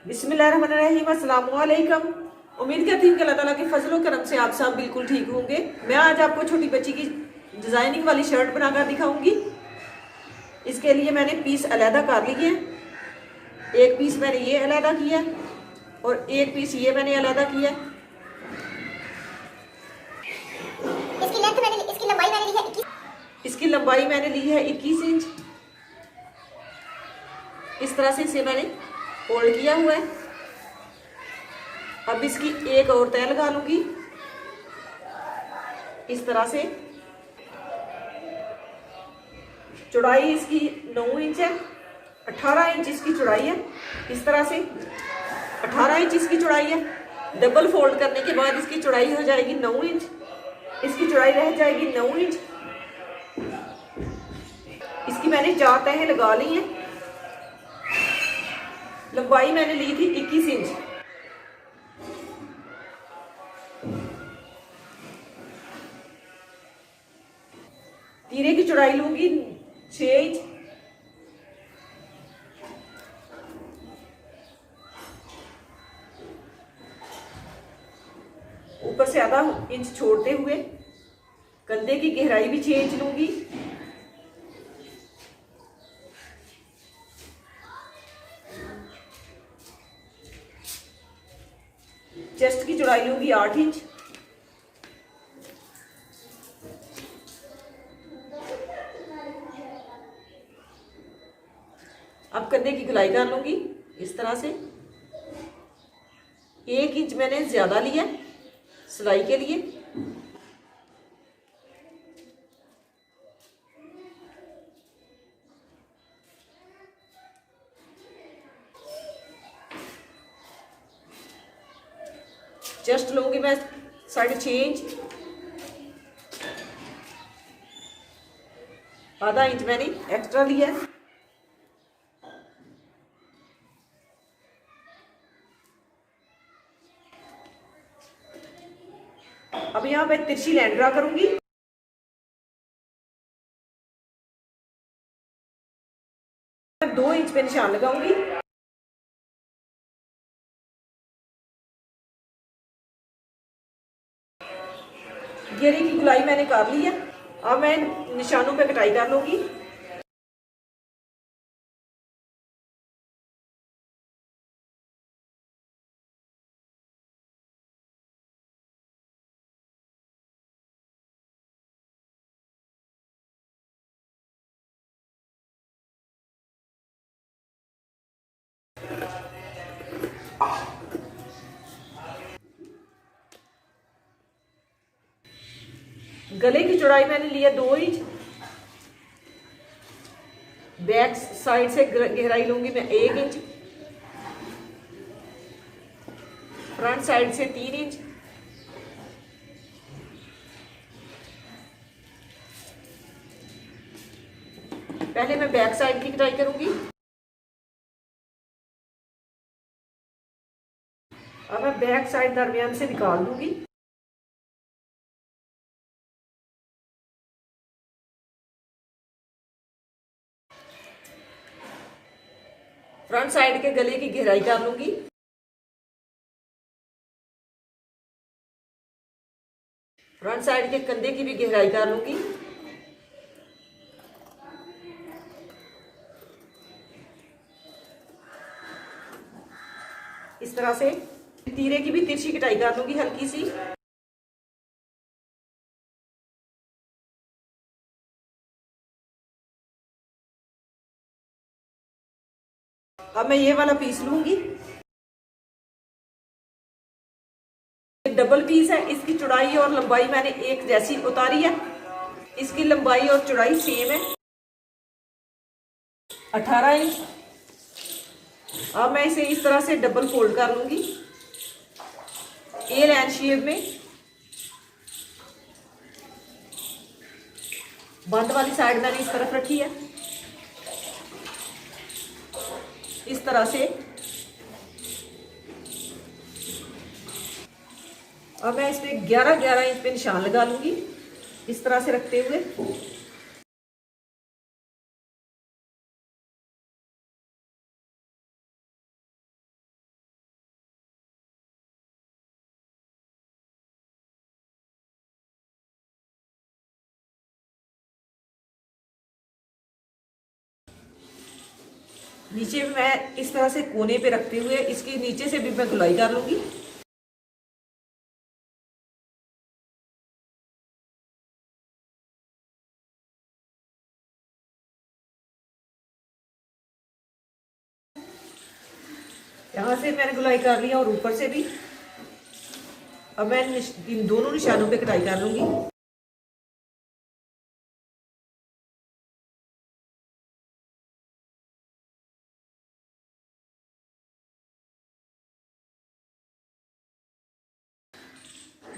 बिस्मिल्लाहिर्रहमानिर्रहीम, अस्सलाम वालेकुम। उम्मीद करती हूँ कि अल्लाह ताला के फजलो करम से आप सब बिल्कुल ठीक होंगे। मैं आज आपको छोटी बच्ची की डिज़ाइनिंग वाली शर्ट बनाकर दिखाऊंगी। इसके लिए मैंने पीस अलहदा कर लिए हैं। एक पीस मैंने ये अलहदा किया और एक पीस ये मैंने अलहदा किया। इसकी लंबाई मैंने ली है 21 इंच। इस तरह से इसे मैंने फोल्ड किया हुआ है। अब इसकी एक और तय लगा लूंगी इस तरह से। चौड़ाई इसकी 9 इंच है, 18 इंच इसकी चौड़ाई है। इस तरह से 18 इंच इसकी चौड़ाई है। डबल फोल्ड करने के बाद इसकी चौड़ाई हो जाएगी 9 इंच। इसकी चौड़ाई रह जाएगी 9 इंच। इसकी मैंने 4 तहें लगा ली हैं। लंबाई मैंने ली थी 21 इंच। तीरे की चौड़ाई लूंगी 6 इंच। ऊपर से आधा इंच छोड़ते हुए कंधे की गहराई भी 6 इंच लूंगी। चेस्ट की चौड़ाई लूंगी 8 इंच। अब कंधे की गोलाई कर लूंगी इस तरह से। 1 इंच मैंने ज्यादा लिया सिलाई के लिए। चेस्ट लूंगी मैं 6.5 इंच। आधा इंच मैंने एक्स्ट्रा लिया है। अब यहाँ पे तिरछी लाइन ड्रा करूंगी। 2 इंच पे निशान लगाऊंगी। घेरे की गुलाई मैंने कर ली है। अब मैं निशानों पे कटाई कर लूंगी। गले की चौड़ाई मैंने लिया 2 इंच। बैक साइड से गहराई लूंगी मैं 1 इंच। फ्रंट साइड से 3 इंच। पहले मैं बैक साइड की कटाई करूंगी। अब मैं बैक साइड दरमियान से निकाल दूंगी। फ्रंट साइड के गले की गहराई कर लूंगी। फ्रंट साइड के कंधे की भी गहराई कर लूंगी। इस तरह से तीरे की भी तिरछी कटाई कर लूंगी हल्की सी। अब मैं ये वाला पीस लूंगी। डबल पीस है। इसकी चौड़ाई और लंबाई मैंने एक जैसी उतारी है। इसकी लंबाई और चौड़ाई सेम है 18 इंच। अब मैं इसे इस तरह से डबल फोल्ड कर लूंगी ए लाइन शेप में। बंद वाली साइड मैंने इस तरफ रखी है इस तरह से। अब मैं इसमें 11 इंच पे निशान लगा लूंगी इस तरह से रखते हुए। नीचे मैं इस तरह से कोने पे रखते हुए इसके नीचे से भी मैं गुलाई कर लूंगी। यहाँ से मैंने गुलाई कर लिया और ऊपर से भी। अब मैं इन दोनों निशानों पे कटाई कर लूंगी।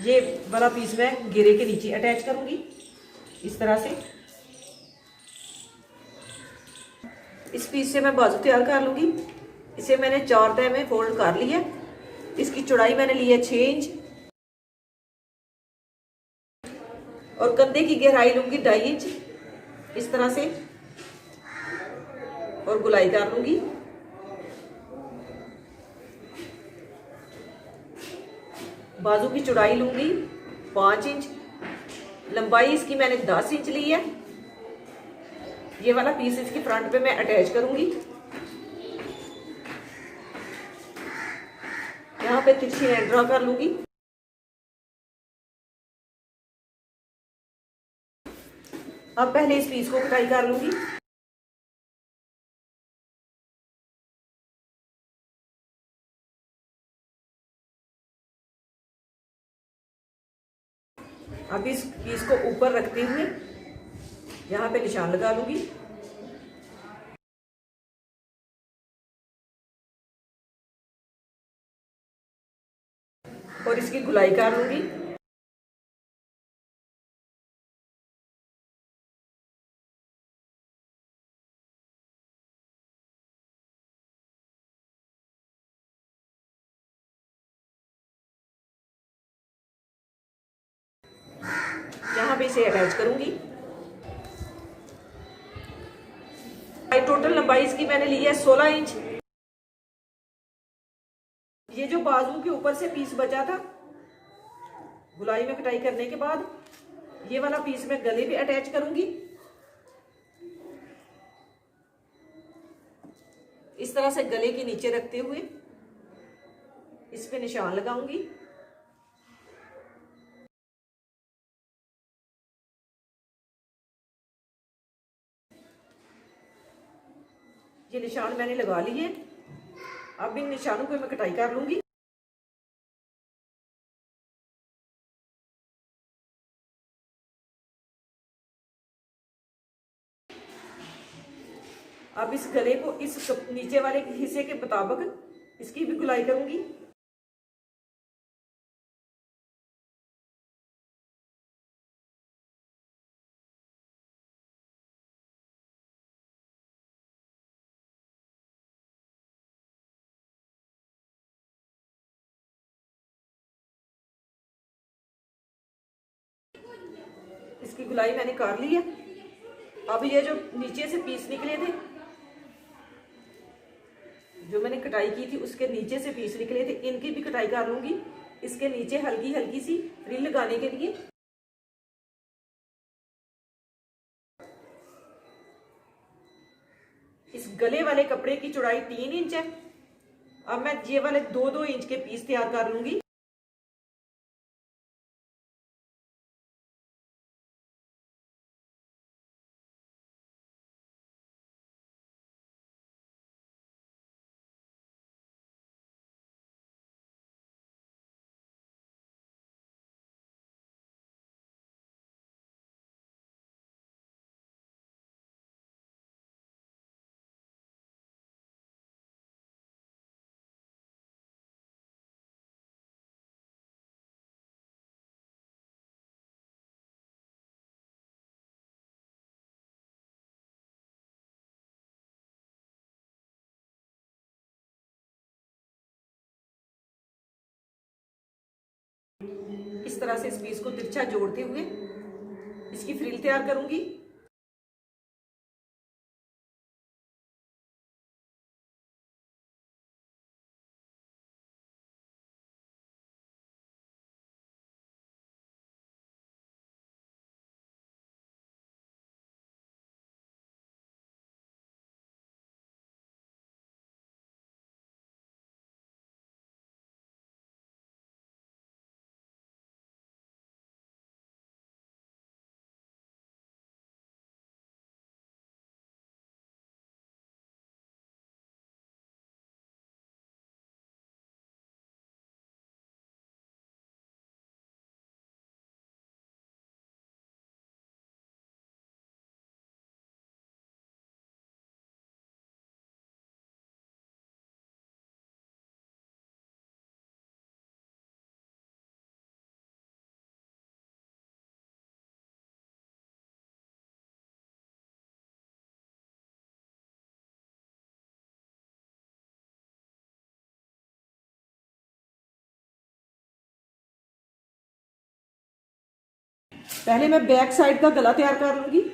ये वाला पीस मैं घेरे के नीचे अटैच करूंगी इस तरह से। इस पीस से मैं बाजू तैयार कर लूंगी। इसे मैंने 4 तह में फोल्ड कर लिया। इसकी चौड़ाई मैंने ली है 6 इंच और कंधे की गहराई लूंगी 2.5 इंच इस तरह से और गुलाई कर लूंगी। बाजू की चौड़ाई लूंगी 5 इंच, लंबाई इसकी मैंने 10 इंच ली है। ये वाला पीस इसकी फ्रंट पे मैं अटैच करूंगी। यहाँ पे तिरछी लाइन ड्रा कर लूंगी। अब पहले इस पीस को कटाई कर लूंगी। अब इस पीस को ऊपर रखते हुए यहाँ पे निशान लगा लूंगी। और इसकी गुलाई कर लूंगी। यहाँ पे इसे अटैच करूंगी। टोटल लंबाई इसकी मैंने ली है 16 इंच। ये जो बाजू के ऊपर से पीस बचा था गुलाई में कटाई करने के बाद, ये वाला पीस मैं गले पे अटैच करूंगी। इस तरह से गले के नीचे रखते हुए इस पे निशान लगाऊंगी। ये निशान मैंने लगा लिए। अब इन निशानों पे मैं कटाई कर लूंगी। अब इस गले को इस नीचे वाले हिस्से के मुताबिक इसकी भी गुलाई करूंगी। इसकी गुलाई मैंने कर ली है। अब ये जो नीचे से पीस निकले थे, जो मैंने कटाई की थी उसके नीचे से पीस निकले थे, इनकी भी कटाई कर लूंगी। इसके नीचे हल्की हल्की सी फ्रिल लगाने के लिए। इस गले वाले कपड़े की चौड़ाई 3 इंच है। अब मैं ये वाले 2-2 इंच के पीस तैयार कर लूंगी। इस तरह से इस पीस को तिरछा जोड़ते हुए इसकी फ्रिल तैयार करूंगी। पहले मैं बैक साइड का गला तैयार कर लूंगी।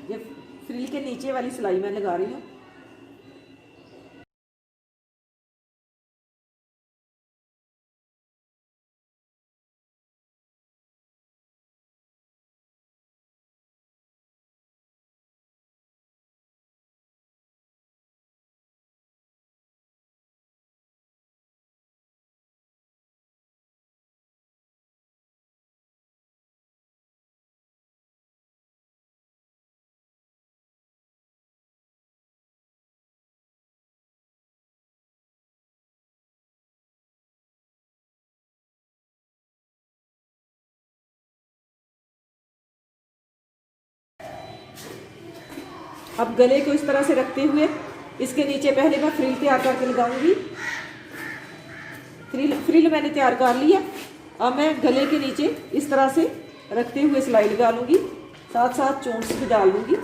ये फ्रिल के नीचे वाली सिलाई मैं लगा रही हूँ। अब गले को इस तरह से रखते हुए इसके नीचे पहले मैं फ्रिल तैयार करके लगाऊंगी। फ्रिल मैंने तैयार कर लिया। अब मैं गले के नीचे इस तरह से रखते हुए सिलाई लगा लूँगी, साथ साथ चोंच भी डाल लूँगी।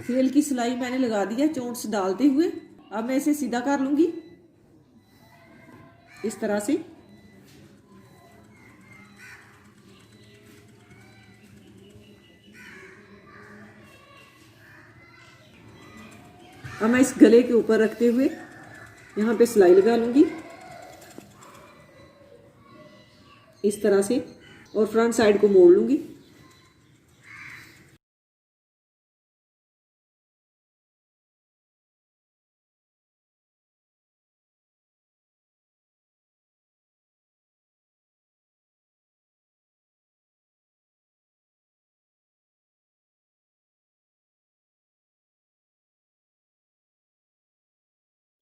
फेल की सिलाई मैंने लगा दी है चोंच डालते हुए। अब मैं इसे सीधा कर लूंगी इस तरह से। अब मैं इस गले के ऊपर रखते हुए यहाँ पे सिलाई लगा लूंगी इस तरह से और फ्रंट साइड को मोड़ लूंगी।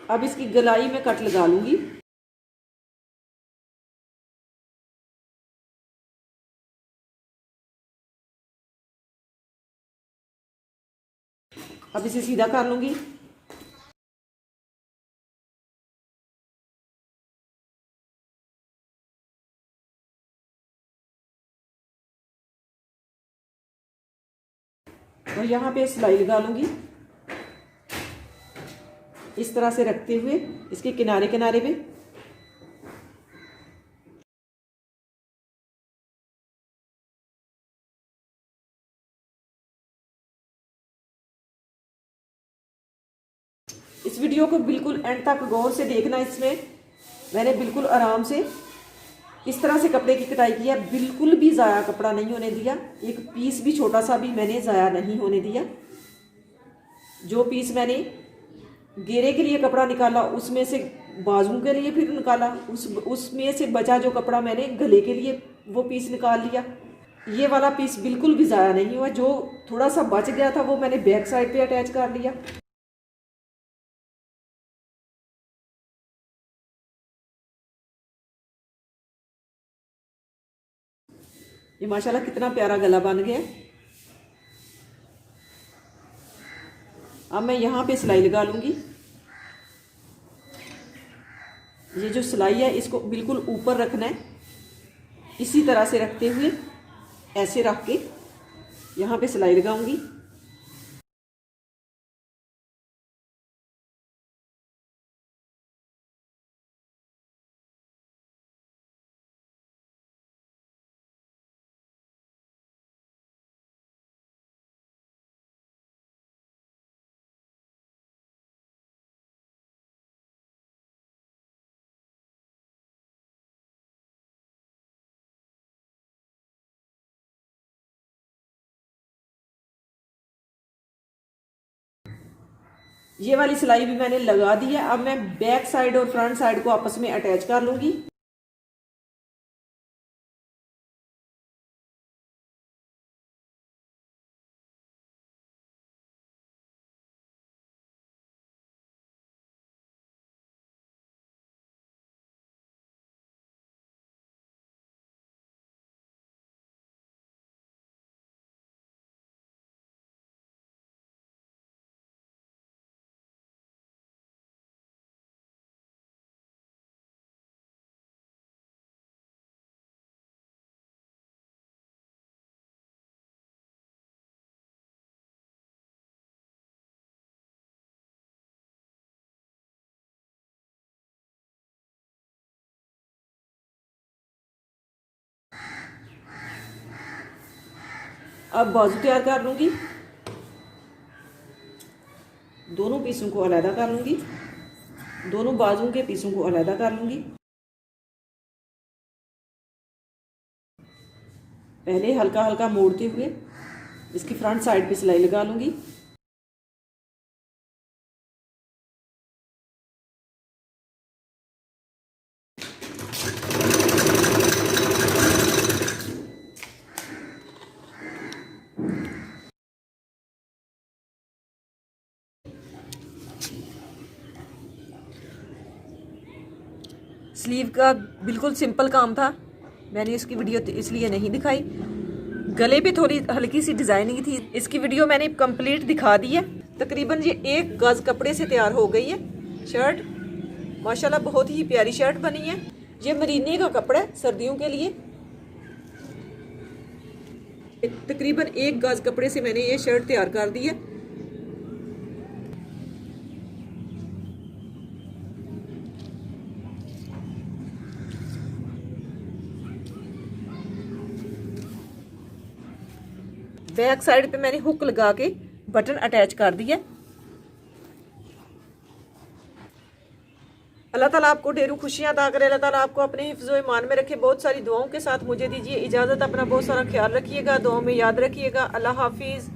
अब इसकी गलाई में कट लगा लूंगी। अब इसे सीधा कर लूंगी। और यहाँ पे सिलाई लगा लूंगी इस तरह से रखते हुए इसके किनारे किनारे पे। इस वीडियो को बिल्कुल एंड तक गौर से देखना। इसमें मैंने बिल्कुल आराम से इस तरह से कपड़े की कटाई की है, बिल्कुल भी ज़ाया कपड़ा नहीं होने दिया। एक पीस भी छोटा सा भी मैंने ज़ाया नहीं होने दिया। जो पीस मैंने घेरे के लिए कपड़ा निकाला उसमें से बाजू के लिए फिर निकाला, उसमें से बचा जो कपड़ा मैंने गले के लिए वो पीस निकाल लिया। ये वाला पीस बिल्कुल भी ज़ाया नहीं हुआ। जो थोड़ा सा बच गया था वो मैंने बैक साइड पे अटैच कर लिया। ये माशाल्लाह कितना प्यारा गला बन गया। अब मैं यहाँ पे सिलाई लगा लूँगी। ये जो सिलाई है इसको बिल्कुल ऊपर रखना है, इसी तरह से रखते हुए ऐसे रख के यहाँ पे सिलाई लगाऊंगी। ये वाली सिलाई भी मैंने लगा दी है। अब मैं बैक साइड और फ्रंट साइड को आपस में अटैच कर लूंगी। अब बाजू तैयार कर लूंगी। दोनों पीसों को अलग कर लूंगी, दोनों बाजू के पीसों को अलग कर लूंगी। पहले हल्का हल्का मोड़ते हुए इसकी फ्रंट साइड पे सिलाई लगा लूंगी। स्लीव का बिल्कुल सिंपल काम था, मैंने इसकी वीडियो इसलिए नहीं दिखाई। गले पे थोड़ी हल्की सी डिज़ाइनिंग थी। इसकी वीडियो मैंने कंप्लीट दिखा दी है। तकरीबन ये 1 गज कपड़े से तैयार हो गई है शर्ट। माशाल्लाह बहुत ही प्यारी शर्ट बनी है। ये मरीने का कपड़ा है सर्दियों के लिए। तकरीबन 1 गज कपड़े से मैंने ये शर्ट तैयार कर दी है। बैक साइड पे मैंने हुक लगा के बटन अटैच कर दिया। अल्लाह ताला आपको ढेरों खुशियां अता करे, अल्लाह ताला आपको अपने हिफ्ज़ो ईमान में रखे। बहुत सारी दुआओं के साथ मुझे दीजिए इजाज़त, अपना बहुत सारा ख्याल रखिएगा, दुआओं में याद रखिएगा। अल्लाह हाफिज़।